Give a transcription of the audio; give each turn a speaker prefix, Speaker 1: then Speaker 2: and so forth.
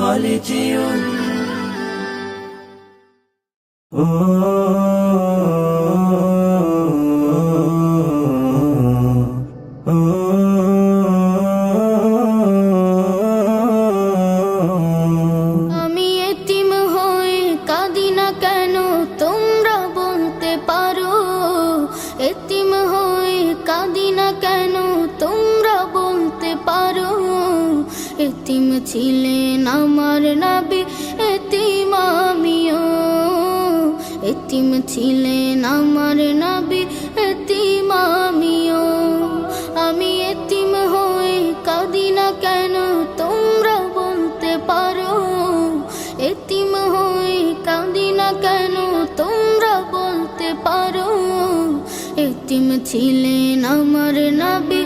Speaker 1: خالديون
Speaker 2: আমি এতিম হয়ে কাঁদি না কেন তোমরা বলতে পারো, এতিম হয়ে কাঁদি না কেন তোমরা বলতে পারো। এতিম ছিলেন আমার নবী, এতিম আমিও। এতিম ছিলেন আমার নবী, এতিম আমিও। আমি এতিম হয়ে কাঁদি না কেন তোমরা বলতে পারো, এতিম হয়ে কাঁদি না কেন তোমরা বলতে পারো। এতিম ছিলেন আমার নবী,